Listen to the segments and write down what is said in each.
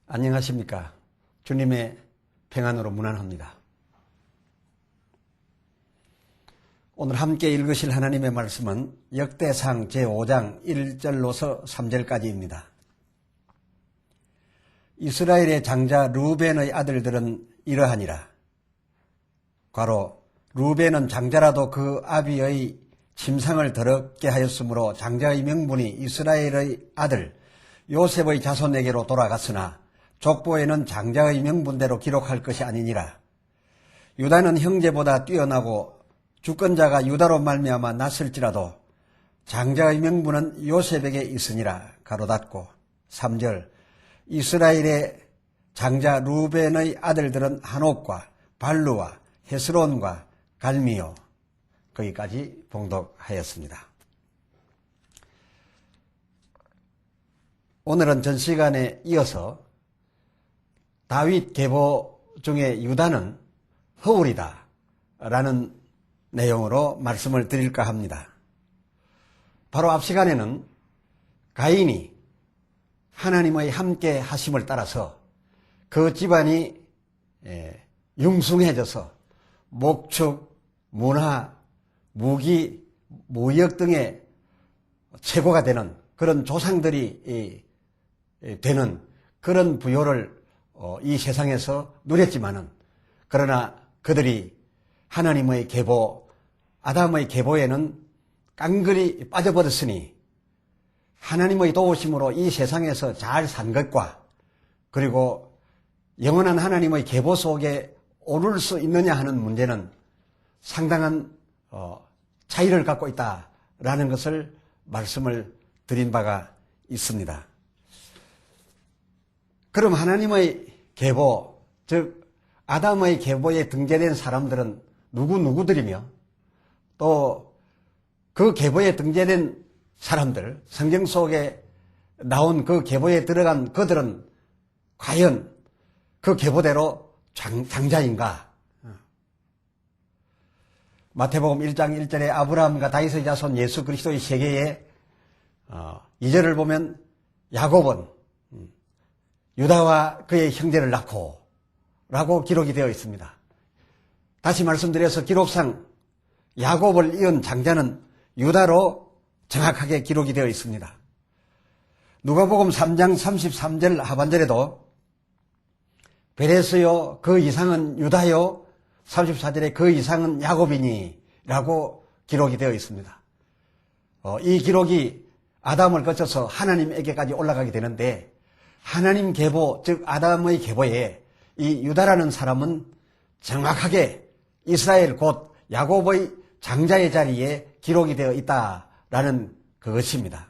안녕하십니까. 주님의 평안으로 문안합니다. 오늘 함께 읽으실 하나님의 말씀은 역대상 제5장 1절로서 3절까지입니다. 이스라엘의 장자 르우벤의 아들들은 이러하니라. 괄호 르우벤은 장자라도 그 아비의 침상을 더럽게 하였으므로 장자의 명분이 이스라엘의 아들 요셉의 자손에게로 돌아갔으나 족보에는 장자의 명분대로 기록할 것이 아니니라. 유다는 형제보다 뛰어나고 주권자가 유다로 말미암아 났을지라도 장자의 명분은 요셉에게 있으니라. 가로 닫고 3절 이스라엘의 장자 르우벤의 아들들은 한옥과 발루와 헤스론과 갈미요. 거기까지 봉독하였습니다. 오늘은 전 시간에 이어서 다윗 계보 중에 유다는 허울이다 라는 내용으로 말씀을 드릴까 합니다. 바로 앞 시간에는 가인이 하나님의 함께 하심을 따라서 그 집안이 융숭해져서 목축, 문화, 무기, 무역 등의 최고가 되는 그런 조상들이 되는 그런 부요를 이 세상에서 누렸지만은 그러나 그들이 하나님의 계보, 아담의 계보에는 깡그리 빠져버렸으니 하나님의 도우심으로 이 세상에서 잘 산 것과 그리고 영원한 하나님의 계보 속에 오를 수 있느냐 하는 문제는 상당한 차이를 갖고 있다라는 것을 말씀을 드린 바가 있습니다. 그럼 하나님의 계보, 즉 아담의 계보에 등재된 사람들은 누구들이며 또 그 계보에 등재된 사람들, 성경 속에 나온 그 계보에 들어간 그들은 과연 그 계보대로 장자인가? 마태복음 1장 1절에 아브라함과 다윗의 자손 예수 그리스도의 세계에 2절을 보면 야곱은 유다와 그의 형제를 낳고 라고 기록이 되어 있습니다. 다시 말씀드려서 기록상 야곱을 이은 장자는 유다로 정확하게 기록이 되어 있습니다. 누가복음 3장 33절 하반절에도 베레스요 그 이상은 유다요 34절에 그 이상은 야곱이니 라고 기록이 되어 있습니다. 이 기록이 아담을 거쳐서 하나님에게까지 올라가게 되는데 하나님 계보 즉 아담의 계보에 이 유다라는 사람은 정확하게 이스라엘 곧 야곱의 장자의 자리에 기록이 되어 있다라는 그것입니다.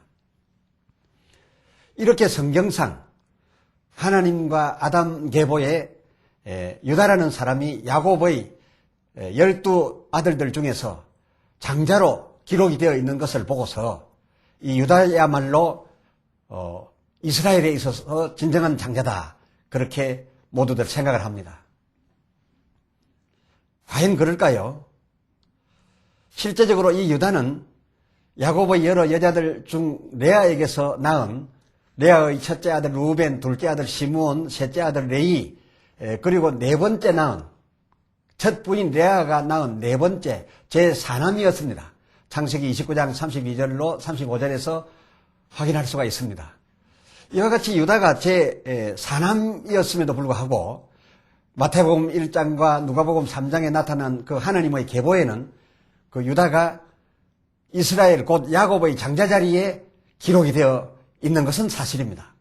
이렇게 성경상 하나님과 아담 계보에 유다라는 사람이 야곱의 12 아들들 중에서 장자로 기록이 되어 있는 것을 보고서 이 유다야말로 이스라엘에 있어서 진정한 장자다 그렇게 모두들 생각을 합니다. 과연 그럴까요? 실제적으로 이 유다는 야곱의 여러 여자들 중 레아에게서 낳은 레아의 첫째 아들 루벤, 둘째 아들 시므온, 셋째 아들 레이, 그리고 네 번째 낳은 첫 부인 레아가 낳은 네 번째 제4남이었습니다. 창세기 29장 32절로 35절에서 확인할 수가 있습니다. 이와 같이 유다가 제4남이었음에도 불구하고 마태복음 1장과 누가복음 3장에 나타난 그 하나님의 계보에는 그 유다가 이스라엘 곧 야곱의 장자 자리에 기록이 되어 있는 것은 사실입니다.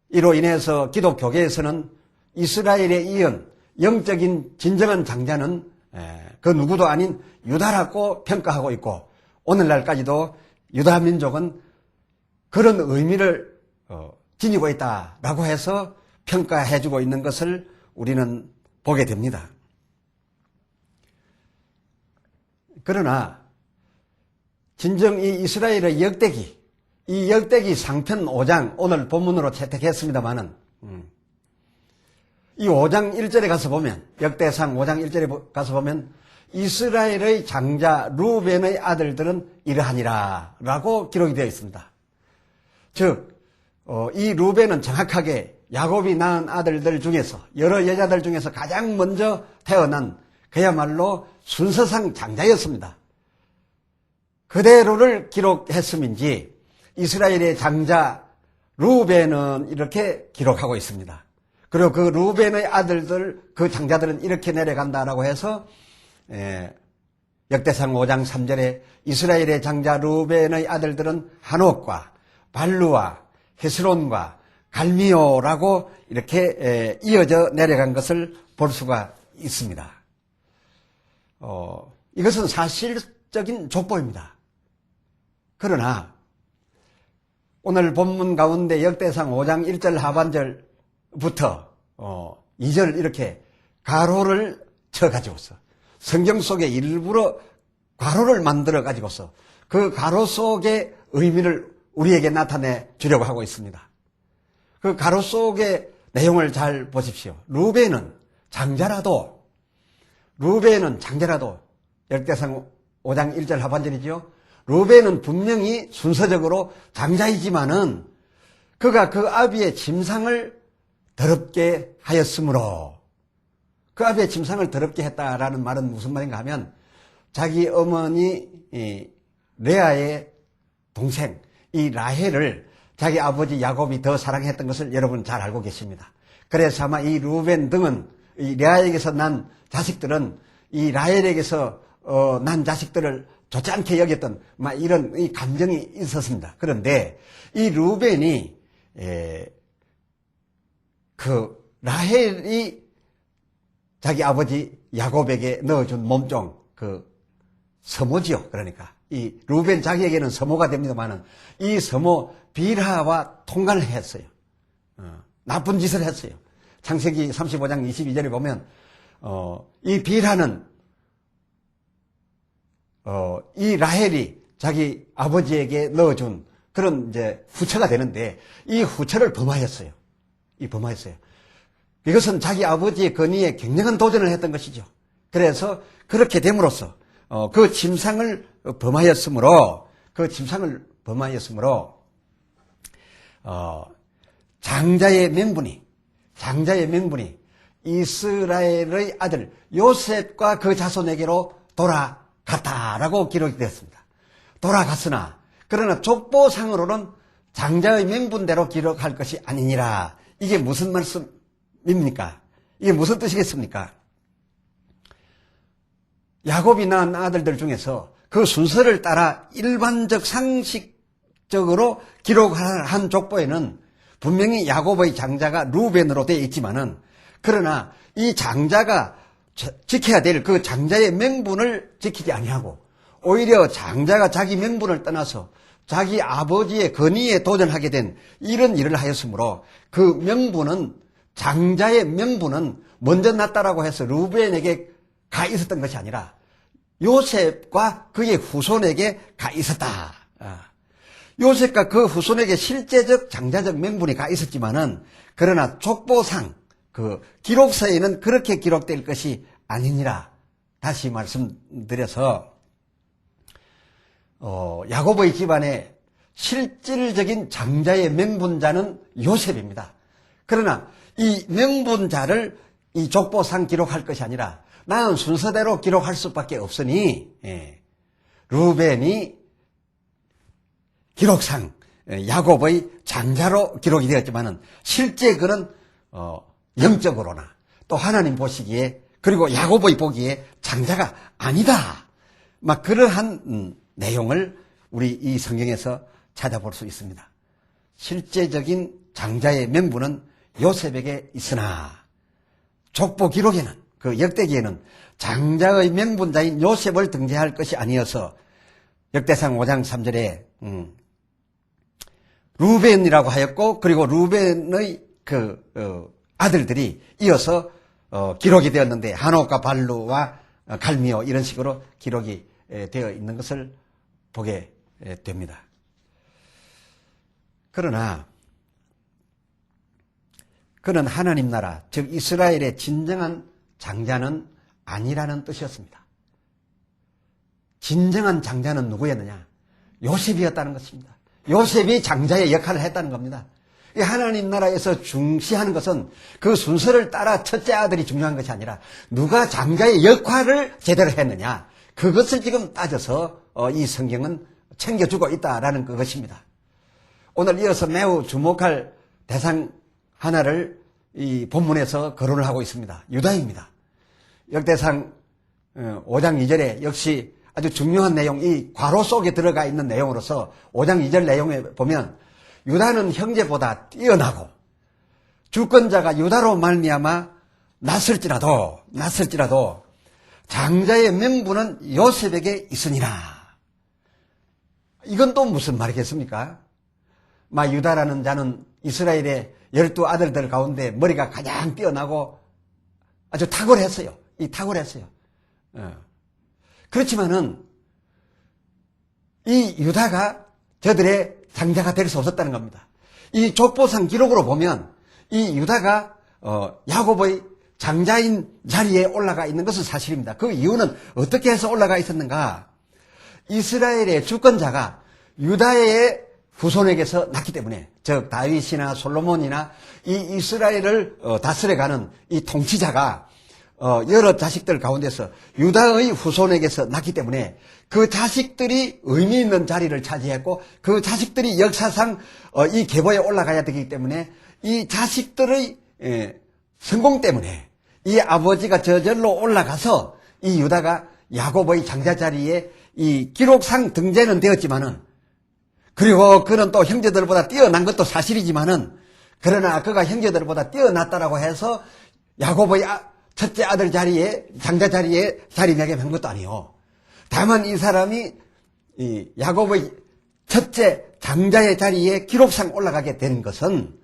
이로 인해서 기독교계에서는 이스라엘에 이은 영적인 진정한 장자는 그 누구도 아닌 유다라고 평가하고 있고 오늘날까지도 유다 민족은 그런 의미를 지니고 있다라고 해서 평가해주고 있는 것을 우리는 보게 됩니다. 그러나 진정 이 이스라엘의 역대기, 이 역대기 상편 5장 오늘 본문으로 채택했습니다마는 이 5장 1절에 가서 보면 역대상 5장 1절에 가서 보면 이스라엘의 장자 르우벤의 아들들은 이러하니라 라고 기록이 되어 있습니다. 즉 이 르우벤은 정확하게 야곱이 낳은 아들들 중에서 여러 여자들 중에서 가장 먼저 태어난 그야말로 순서상 장자였습니다. 그대로를 기록했음인지 이스라엘의 장자 루벤은 이렇게 기록하고 있습니다. 그리고 그 루벤의 아들들, 그 장자들은 이렇게 내려간다라고 해서 역대상 5장 3절에 이스라엘의 장자 루벤의 아들들은 한옥과 발루와 헤스론과 갈미오라고 이렇게 이어져 내려간 것을 볼 수가 있습니다. 이것은 사실적인 족보입니다. 그러나 오늘 본문 가운데 역대상 5장 1절 하반절부터 2절 이렇게 가로를 쳐가지고서 성경 속에 일부러 가로를 만들어 가지고서 그 가로 속의 의미를 우리에게 나타내 주려고 하고 있습니다. 그 가로 속의 내용을 잘 보십시오. 루벤은 장자라도 역대상 5장 1절 하반절이죠. 루벤은 분명히 순서적으로 장자이지만은 그가 그 아비의 짐상을 더럽게 하였으므로, 그 아비의 짐상을 더럽게 했다라는 말은 무슨 말인가 하면 자기 어머니 레아의 동생 이 라헬을 자기 아버지 야곱이 더 사랑했던 것을 여러분 잘 알고 계십니다. 그래서 아마 이 루벤 등은 이 레아에게서 난 자식들은 이 라헬에게서 난 자식들을 좋지 않게 여겼던 이런 이 감정이 있었습니다. 그런데 이 루벤이 그 라헬이 자기 아버지 야곱에게 넣어준 몸종 그 서모지요. 그러니까 이 루벤 자기에게는 서모가 됩니다만은 이 서모 빌하와 통관을 했어요. 나쁜 짓을 했어요. 창세기 35장 22절에 보면 이 빌하는 이 라헬이 자기 아버지에게 넣어준 그런 이제 후처가 되는데 이 후처를 범하였어요. 이것은 자기 아버지의 권위에 굉장한 도전을 했던 것이죠. 그래서 그렇게 됨으로써 그 짐상을 범하였으므로 장자의 명분이 이스라엘의 아들 요셉과 그 자손에게로 돌아갔다라고 기록이 되었습니다. 돌아갔으나 그러나 족보상으로는 장자의 명분대로 기록할 것이 아니니라. 이게 무슨 말씀입니까? 이게 무슨 뜻이겠습니까? 야곱이 낳은 아들들 중에서 그 순서를 따라 일반적 상식적으로 기록한 족보에는 분명히 야곱의 장자가 루벤으로 되어 있지만은 그러나 이 장자가 지켜야 될 그 장자의 명분을 지키지 아니하고 오히려 장자가 자기 명분을 떠나서 자기 아버지의 권위에 도전하게 된 이런 일을 하였으므로 그 명분은 장자의 명분은 먼저 났다라고 해서 루벤에게 가 있었던 것이 아니라 요셉과 그의 후손에게 가 있었다. 요셉과 그 후손에게 실제적 장자적 명분이 가 있었지만은 그러나 족보상 그 기록서에는 그렇게 기록될 것이 아니니라. 다시 말씀드려서 야곱의 집안의 실질적인 장자의 명분자는 요셉입니다. 그러나 이 명분자를 이 족보상 기록할 것이 아니라 나는 순서대로 기록할 수밖에 없으니 루벤이 기록상 야곱의 장자로 기록이 되었지만은 실제 그는 영적으로나 또 하나님 보시기에 그리고 야곱의 보기에 장자가 아니다. 그러한 내용을 우리 이 성경에서 찾아볼 수 있습니다. 실제적인 장자의 명분은 요셉에게 있으나 족보 기록에는 그 역대기에는 장자의 명분자인 요셉을 등재할 것이 아니어서 역대상 5장 3절에 루벤이라고 하였고 그리고 루벤의 그 아들들이 이어서 기록이 되었는데 한옥과 발루와 갈미오 이런 식으로 기록이 되어 있는 것을 보게 됩니다. 그러나 그는 하나님 나라 즉 이스라엘의 진정한 장자는 아니라는 뜻이었습니다. 진정한 장자는 누구였느냐? 요셉이었다는 것입니다. 요셉이 장자의 역할을 했다는 겁니다. 이 하나님 나라에서 중시하는 것은 그 순서를 따라 첫째 아들이 중요한 것이 아니라 누가 장자의 역할을 제대로 했느냐, 그것을 지금 따져서 이 성경은 챙겨주고 있다라는 그것입니다. 오늘 이어서 매우 주목할 대상 하나를 이 본문에서 거론을 하고 있습니다. 유다입니다. 역대상 5장 2절에 역시 아주 중요한 내용, 이 괄호 속에 들어가 있는 내용으로서 5장 2절 내용에 보면 유다는 형제보다 뛰어나고 주권자가 유다로 말미암아 났을지라도 장자의 명분은 요셉에게 있으니라. 이건 또 무슨 말이겠습니까? 유다라는 자는 이스라엘의 12아들들 가운데 머리가 가장 뛰어나고 아주 탁월했어요. 그렇지만은 이 유다가 저들의 장자가 될 수 없었다는 겁니다. 이 족보상 기록으로 보면 이 유다가 야곱의 장자인 자리에 올라가 있는 것은 사실입니다. 그 이유는 어떻게 해서 올라가 있었는가? 이스라엘의 주권자가 유다의 후손에게서 났기 때문에, 즉 다윗이나 솔로몬이나 이 이스라엘을 다스려가는 이 통치자가 여러 자식들 가운데서 유다의 후손에게서 났기 때문에 그 자식들이 의미 있는 자리를 차지했고 그 자식들이 역사상 이 계보에 올라가야 되기 때문에 이 자식들의 성공 때문에 이 아버지가 저절로 올라가서 이 유다가 야곱의 장자 자리에 이 기록상 등재는 되었지만은, 그리고 그는 또 형제들보다 뛰어난 것도 사실이지만은, 그러나 그가 형제들보다 뛰어났다라고 해서 야곱의 첫째 아들 자리에, 장자 자리에 자리매김한 것도 아니요. 다만 이 사람이 이 야곱의 첫째 장자의 자리에 기록상 올라가게 된 것은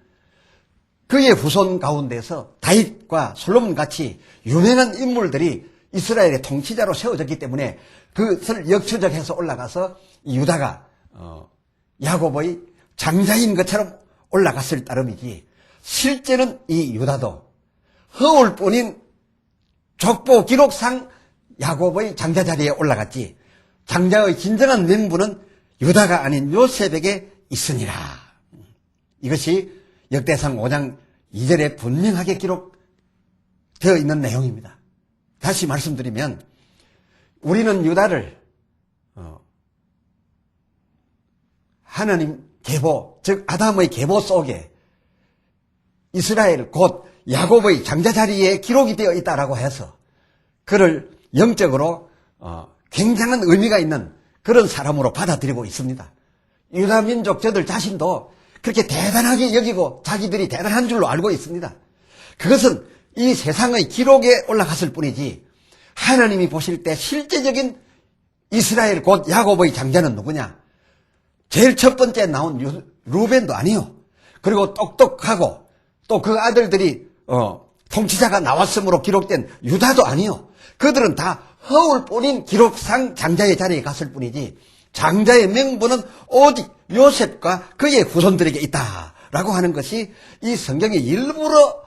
그의 후손 가운데서 다윗과 솔로몬 같이 유명한 인물들이 이스라엘의 통치자로 세워졌기 때문에 그것을 역추적해서 올라가서 유다가 야곱의 장자인 것처럼 올라갔을 따름이지, 실제는 이 유다도 허울 뿐인 족보 기록상 야곱의 장자 자리에 올라갔지, 장자의 진정한 명분은 유다가 아닌 요셉에게 있으니라. 이것이 역대상 5장 2절에 분명하게 기록되어 있는 내용입니다. 다시 말씀드리면 우리는 유다를 하나님 계보, 즉 아담의 계보 속에 이스라엘 곧 야곱의 장자 자리에 기록이 되어 있다라고 해서 그를 영적으로 굉장한 의미가 있는 그런 사람으로 받아들이고 있습니다. 유다 민족 저들 자신도 그렇게 대단하게 여기고 자기들이 대단한 줄로 알고 있습니다. 그것은 이 세상의 기록에 올라갔을 뿐이지 하나님이 보실 때 실제적인 이스라엘 곧 야곱의 장자는 누구냐? 제일 첫 번째 나온 루벤도 아니요. 그리고 똑똑하고 또 그 아들들이 통치자가 나왔으므로 기록된 유다도 아니요. 그들은 다 허울 뿐인 기록상 장자의 자리에 갔을 뿐이지 장자의 명분은 오직 요셉과 그의 후손들에게 있다라고 하는 것이 이 성경이 일부러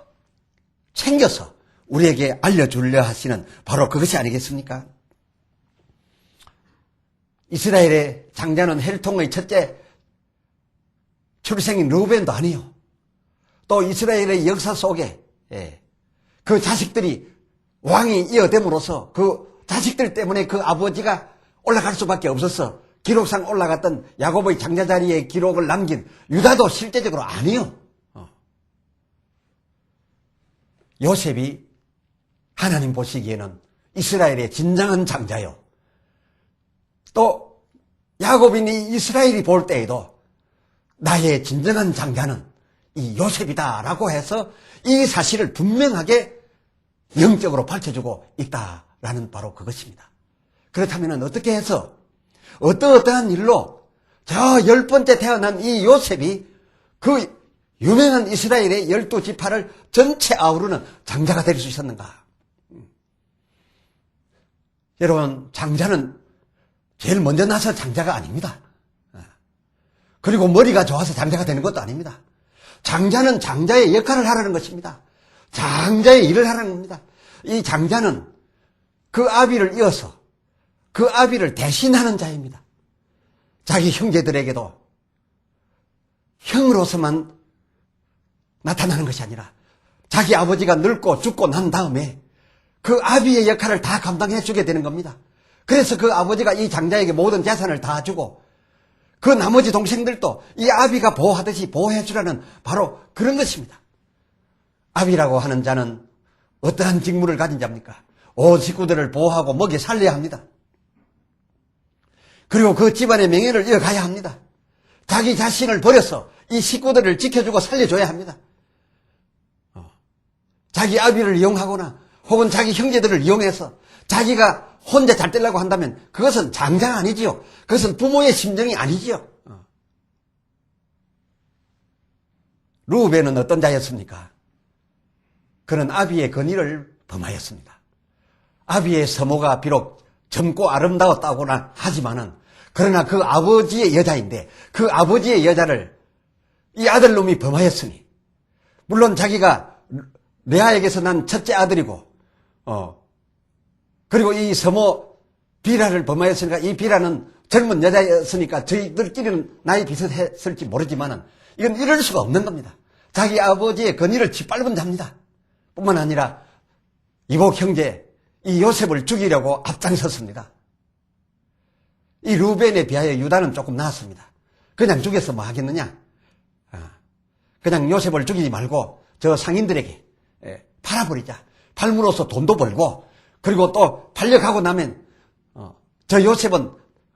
챙겨서 우리에게 알려주려 하시는 바로 그것이 아니겠습니까? 이스라엘의 장자는 헬통의 첫째 출생인 르우벤도 아니요. 또 이스라엘의 역사 속에 그 자식들이 왕이 이어됨으로써 그 자식들 때문에 그 아버지가 올라갈 수밖에 없었어. 기록상 올라갔던 야곱의 장자 자리에 기록을 남긴 유다도 실제적으로 아니요. 요셉이 하나님 보시기에는 이스라엘의 진정한 장자요. 또 야곱인이 이스라엘이 볼 때에도 나의 진정한 장자는 이 요셉이다라고 해서 이 사실을 분명하게 영적으로 밝혀주고 있다라는 바로 그것입니다. 그렇다면 어떻게 해서 어떠한 일로 저 10번째 태어난 이 요셉이 그 유명한 이스라엘의 12지파를 전체 아우르는 장자가 될 수 있었는가? 여러분, 장자는 제일 먼저 나서 장자가 아닙니다. 그리고 머리가 좋아서 장자가 되는 것도 아닙니다. 장자는 장자의 역할을 하라는 것입니다. 장자의 일을 하라는 겁니다. 이 장자는 그 아비를 이어서 그 아비를 대신하는 자입니다. 자기 형제들에게도 형으로서만 나타나는 것이 아니라 자기 아버지가 늙고 죽고 난 다음에 그 아비의 역할을 다 감당해 주게 되는 겁니다. 그래서 그 아버지가 이 장자에게 모든 재산을 다 주고 그 나머지 동생들도 이 아비가 보호하듯이 보호해 주라는 바로 그런 것입니다. 아비라고 하는 자는 어떠한 직무를 가진 자입니까? 온 식구들을 보호하고 먹여 살려야 합니다. 그리고 그 집안의 명예를 이어가야 합니다. 자기 자신을 버려서 이 식구들을 지켜주고 살려줘야 합니다. 자기 아비를 이용하거나 혹은 자기 형제들을 이용해서 자기가 혼자 잘 되려고 한다면 그것은 장자가 아니지요. 그것은 부모의 심정이 아니지요. 르우벤은 어떤 자였습니까? 그는 아비의 건의를 범하였습니다. 아비의 서모가 비록 젊고 아름다웠다고나 하지만은 그러나 그 아버지의 여자인데 그 아버지의 여자를 이 아들놈이 범하였으니 물론 자기가 레아에게서 난 첫째 아들이고 그리고 이 서모 비라를 범하였으니까 이 비라는 젊은 여자였으니까 저희들끼리는 나이 비슷했을지 모르지만은 이건 이럴 수가 없는 겁니다. 자기 아버지의 건의를 짓밟은 자입니다. 뿐만 아니라 이복 형제 이 요셉을 죽이려고 앞장섰습니다. 이 루벤에 비하여 유다는 조금 나았습니다. 그냥 죽여서 뭐 하겠느냐? 그냥 요셉을 죽이지 말고 저 상인들에게 팔아버리자. 팔므로써 돈도 벌고 그리고 또 팔려가고 나면 저 요셉은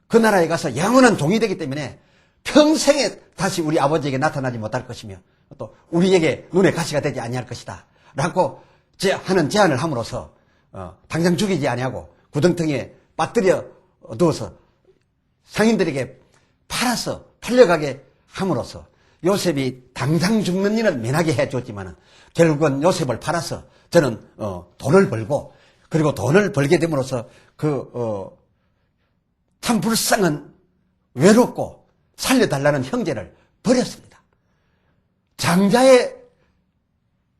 그 나라에 가서 영원한 종이 되기 때문에 평생에 다시 우리 아버지에게 나타나지 못할 것이며 또 우리에게 눈에 가시가 되지 아니할 것이다 라고 하는 제안을 함으로써 당장 죽이지 아니하고 구덩텅이에 빠뜨려 두어서 상인들에게 팔아서 팔려가게 함으로써 요셉이 당장 죽는 일은 면하게 해줬지만 결국은 요셉을 팔아서 저는 돈을 벌고 그리고 돈을 벌게 됨으로써 참 불쌍한 외롭고 살려달라는 형제를 버렸습니다. 장자의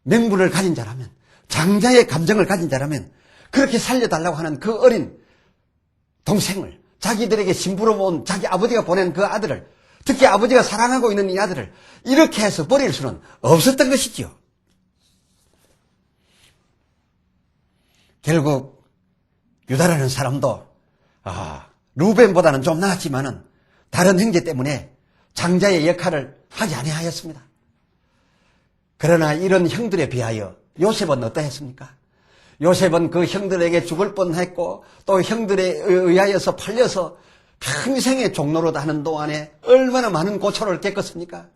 맹물을 가진 자라면 장자의 감정을 가진 자라면 그렇게 살려달라고 하는 그 어린 동생을 자기들에게 심부름 온 자기 아버지가 보낸 그 아들을 특히 아버지가 사랑하고 있는 이 아들을 이렇게 해서 버릴 수는 없었던 것이지요. 결국 유다라는 사람도 루벤보다는 좀 나았지만은 다른 형제 때문에 장자의 역할을 하지 아니하였습니다. 그러나 이런 형들에 비하여 요셉은 어떠했습니까? 요셉은 그 형들에게 죽을 뻔했고 또 형들에 의하여서 팔려서 평생의 종로로 하는 동안에 얼마나 많은 고초를 겪었습니까?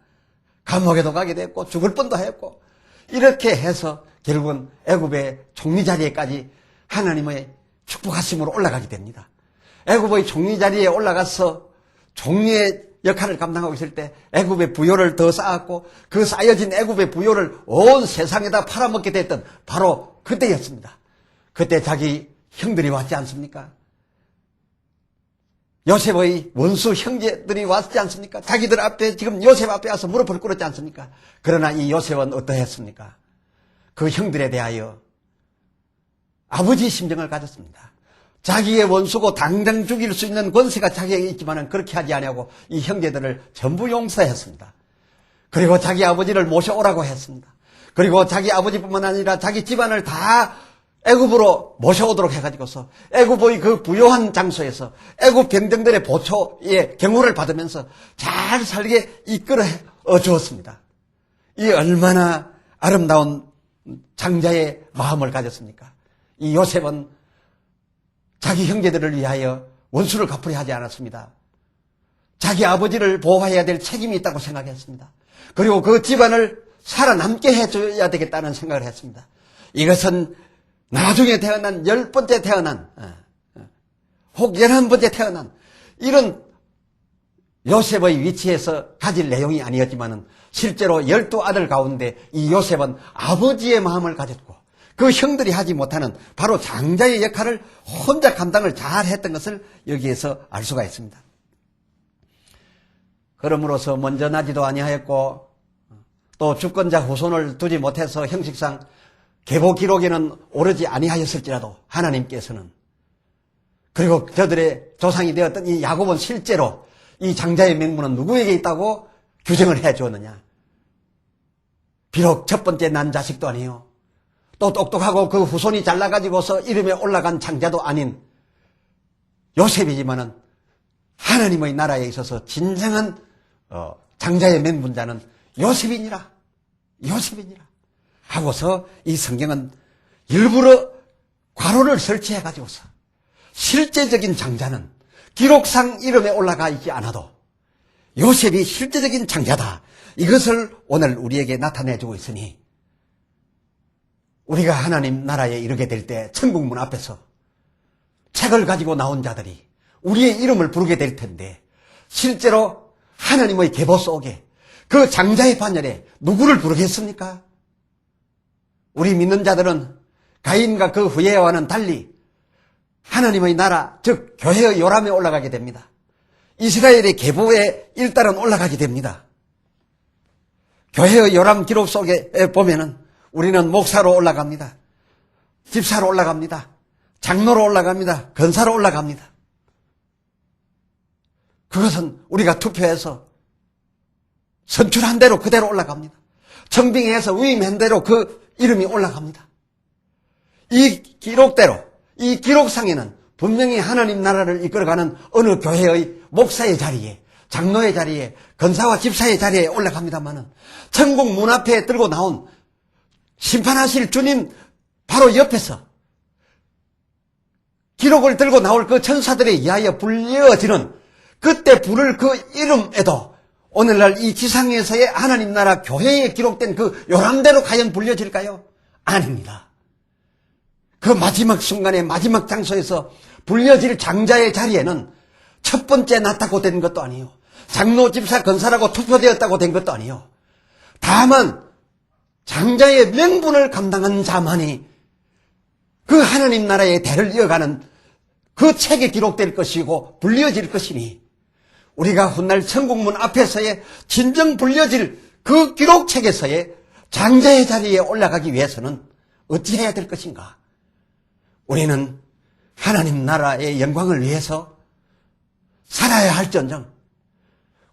감옥에도 가게 됐고 죽을 뻔도 했고 이렇게 해서 결국은 애굽의 총리 자리에까지 하나님의 축복하심으로 올라가게 됩니다. 애굽의 총리 자리에 올라가서 총리의 역할을 감당하고 있을 때 애굽의 부요를 더 쌓았고 그 쌓여진 애굽의 부요를 온 세상에다 팔아먹게 됐던 바로 그때였습니다. 그때 자기 형들이 왔지 않습니까? 요셉의 원수 형제들이 왔지 않습니까? 자기들 앞에 지금 요셉 앞에 와서 무릎을 꿇었지 않습니까? 그러나 이 요셉은 어떠했습니까? 그 형들에 대하여 아버지의 심정을 가졌습니다. 자기의 원수고 당장 죽일 수 있는 권세가 자기에게 있지만 그렇게 하지 아니하고 이 형제들을 전부 용서했습니다. 그리고 자기 아버지를 모셔오라고 했습니다. 그리고 자기 아버지뿐만 아니라 자기 집안을 다 애굽으로 모셔오도록 해가지고서 애굽의 그 부요한 장소에서 애굽 병정들의 보초의 경호를 받으면서 잘 살게 이끌어 주었습니다. 이 얼마나 아름다운 장자의 마음을 가졌습니까? 이 요셉은 자기 형제들을 위하여 원수를 갚으려 하지 않았습니다. 자기 아버지를 보호해야 될 책임이 있다고 생각했습니다. 그리고 그 집안을 살아남게 해줘야 되겠다는 생각을 했습니다. 이것은 나중에 태어난 10번째 태어난 혹 11번째 태어난 이런 요셉의 위치에서 가질 내용이 아니었지만 실제로 12아들 가운데 이 요셉은 아버지의 마음을 가졌고 그 형들이 하지 못하는 바로 장자의 역할을 혼자 감당을 잘 했던 것을 여기에서 알 수가 있습니다. 그러므로서 먼저 나지도 아니하였고 또 주권자 후손을 두지 못해서 형식상 계보 기록에는 오르지 아니하였을지라도 하나님께서는 그리고 저들의 조상이 되었던 이 야곱은 실제로 이 장자의 맹문은 누구에게 있다고 규정을 해 주었느냐? 비록 첫 번째 난 자식도 아니요. 또 똑똑하고 그 후손이 잘나가지고서 이름에 올라간 장자도 아닌 요셉이지만은 하나님의 나라에 있어서 진정한 장자의 맹분자는 요셉이니라. 요셉이니라. 하고서 이 성경은 일부러 괄호를 설치해가지고서 실제적인 장자는 기록상 이름에 올라가 있지 않아도 요셉이 실제적인 장자다. 이것을 오늘 우리에게 나타내주고 있으니 우리가 하나님 나라에 이르게 될 때 천국문 앞에서 책을 가지고 나온 자들이 우리의 이름을 부르게 될 텐데 실제로 하나님의 계보 속에 그 장자의 반열에 누구를 부르겠습니까? 우리 믿는 자들은 가인과 그 후예와는 달리 하나님의 나라, 즉 교회의 요람에 올라가게 됩니다. 이스라엘의 계보에 일단은 올라가게 됩니다. 교회의 요람 기록 속에 보면은 우리는 목사로 올라갑니다. 집사로 올라갑니다. 장로로 올라갑니다. 권사로 올라갑니다. 그것은 우리가 투표해서 선출한 대로 그대로 올라갑니다. 청빙해서 위임한 대로 그 이름이 올라갑니다. 이 기록대로, 이 기록상에는 분명히 하나님 나라를 이끌어가는 어느 교회의 목사의 자리에, 장로의 자리에, 권사와 집사의 자리에 올라갑니다마는 천국 문 앞에 들고 나온 심판하실 주님 바로 옆에서 기록을 들고 나올 그 천사들에 의하여 불려지는 그때 부를 그 이름에도 오늘날 이 지상에서의 하나님 나라 교회에 기록된 그 요람대로 과연 불려질까요? 아닙니다. 그 마지막 순간에 마지막 장소에서 불려질 장자의 자리에는 첫 번째 낳다고 된 것도 아니요. 장로, 집사, 권사라고 투표되었다고 된 것도 아니요. 다만 장자의 명분을 감당한 자만이 그 하나님 나라의 대를 이어가는 그 책에 기록될 것이고 불려질 것이니 우리가 훗날 천국문 앞에서의 진정 불려질 그 기록책에서의 장자의 자리에 올라가기 위해서는 어찌해야 될 것인가? 우리는 하나님 나라의 영광을 위해서 살아야 할지언정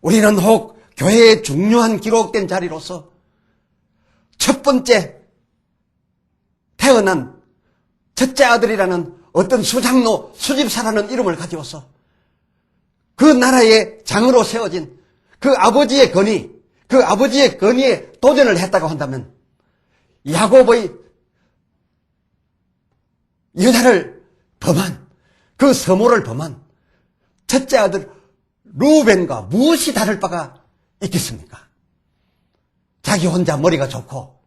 우리는 혹 교회의 중요한 기록된 자리로서 첫 번째 태어난 첫째 아들이라는 어떤 수장로, 수집사라는 이름을 가지고서 그 나라의 장으로 세워진 그 아버지의 권위, 그 아버지의 권위에 도전을 했다고 한다면 야곱의 여자를 범한, 그 서모를 범한 첫째 아들 루벤과 무엇이 다를 바가 있겠습니까? 자기 혼자 머리가 좋고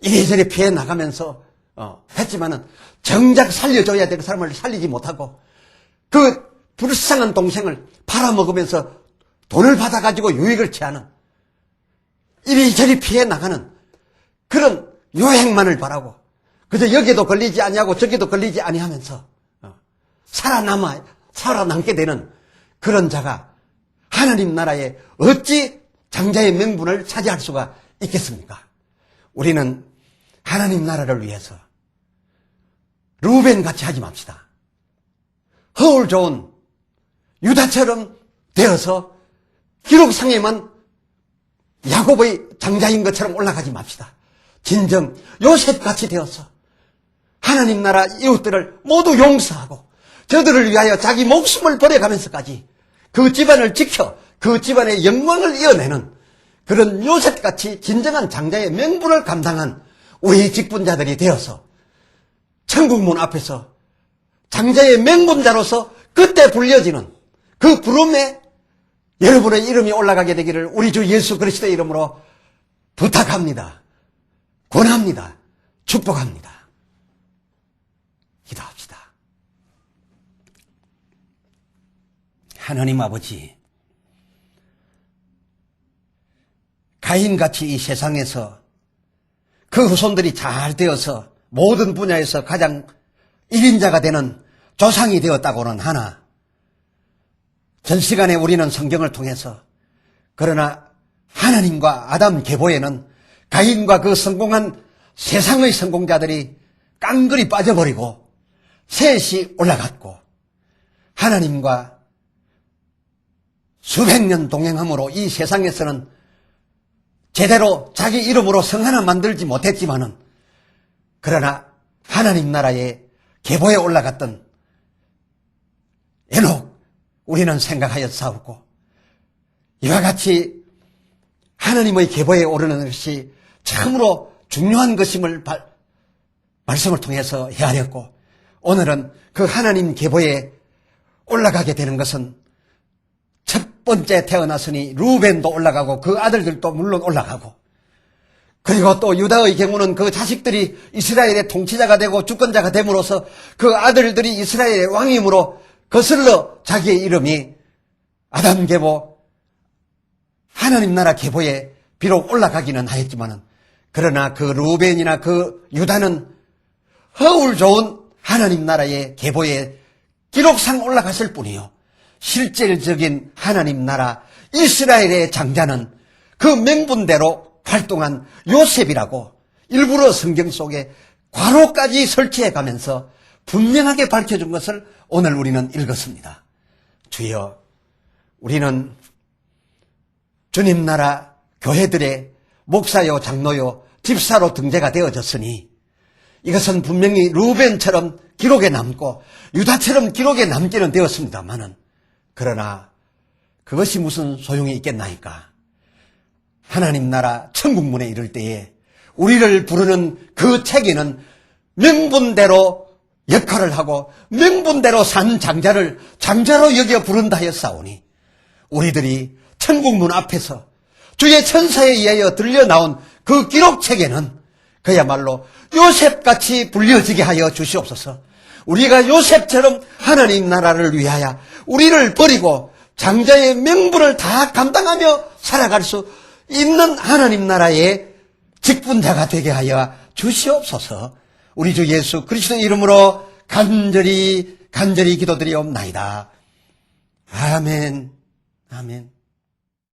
이래저래 피해 나가면서 했지만은 정작 살려줘야 될 사람을 살리지 못하고 그 불쌍한 동생을 팔아먹으면서 돈을 받아가지고 유익을 취하는 이리저리 피해 나가는 그런 요행만을 바라고 그저 여기도 걸리지 아니하고 저기도 걸리지 아니하면서 살아남게 되는 그런 자가 하나님 나라에 어찌 장자의 명분을 차지할 수가 있겠습니까? 우리는 하나님 나라를 위해서 루벤같이 하지 맙시다. 허울 좋은 유다처럼 되어서 기록상에만 야곱의 장자인 것처럼 올라가지 맙시다. 진정 요셉같이 되어서 하나님 나라 이웃들을 모두 용서하고 저들을 위하여 자기 목숨을 버려가면서까지 그 집안을 지켜 그 집안의 영광을 이어내는 그런 요셉같이 진정한 장자의 명분을 감당한 우리 직분자들이 되어서 천국문 앞에서 장자의 명분자로서 그때 불려지는 그 부름에 여러분의 이름이 올라가게 되기를 우리 주 예수 그리스도의 이름으로 부탁합니다. 권합니다. 축복합니다. 기도합시다. 하나님 아버지, 가인같이 이 세상에서 그 후손들이 잘 되어서 모든 분야에서 가장 1인자가 되는 조상이 되었다고는 하나 전 시간에 우리는 성경을 통해서 그러나 하나님과 아담 계보에는 가인과 그 성공한 세상의 성공자들이 깡그리 빠져버리고 셋이 올라갔고 하나님과 수백 년 동행함으로 이 세상에서는 제대로 자기 이름으로 성 하나 만들지 못했지만은 그러나 하나님 나라의 계보에 올라갔던 에녹 우리는 생각하였사옵고 이와 같이 하나님의 계보에 오르는 것이 참으로 중요한 것임을 말씀을 통해서 헤아렸고 오늘은 그 하나님 계보에 올라가게 되는 것은 첫 번째 태어났으니 루벤도 올라가고 그 아들들도 물론 올라가고 그리고 또 유다의 경우는 그 자식들이 이스라엘의 통치자가 되고 주권자가 됨으로써 그 아들들이 이스라엘의 왕임으로 거슬러 자기의 이름이 아담 계보 하나님 나라 계보에 비록 올라가기는 하였지만은 그러나 그 루벤이나 그 유다는 허울 좋은 하나님 나라의 계보에 기록상 올라갔을 뿐이요 실질적인 하나님 나라 이스라엘의 장자는 그 명분대로 활동한 요셉이라고 일부러 성경 속에 괄호까지 설치해 가면서 분명하게 밝혀준 것을 오늘 우리는 읽었습니다. 주여, 우리는 주님 나라 교회들의 목사요 장로요 집사로 등재가 되어졌으니 이것은 분명히 루벤처럼 기록에 남고 유다처럼 기록에 남기는 되었습니다마는 그러나 그것이 무슨 소용이 있겠나이까? 하나님 나라 천국문에 이를 때에 우리를 부르는 그 책에는 명분대로 역할을 하고 명분대로 산 장자를 장자로 여겨 부른다 하였사오니 우리들이 천국문 앞에서 주의 천사에 의하여 들려나온 그 기록책에는 그야말로 요셉같이 불려지게 하여 주시옵소서. 우리가 요셉처럼 하나님 나라를 위하여 우리를 버리고 장자의 명분을 다 감당하며 살아갈 수 있는 하나님 나라의 직분자가 되게 하여 주시옵소서. 우리 주 예수 그리스도 이름으로 간절히 기도드리옵나이다. 아멘. 아멘.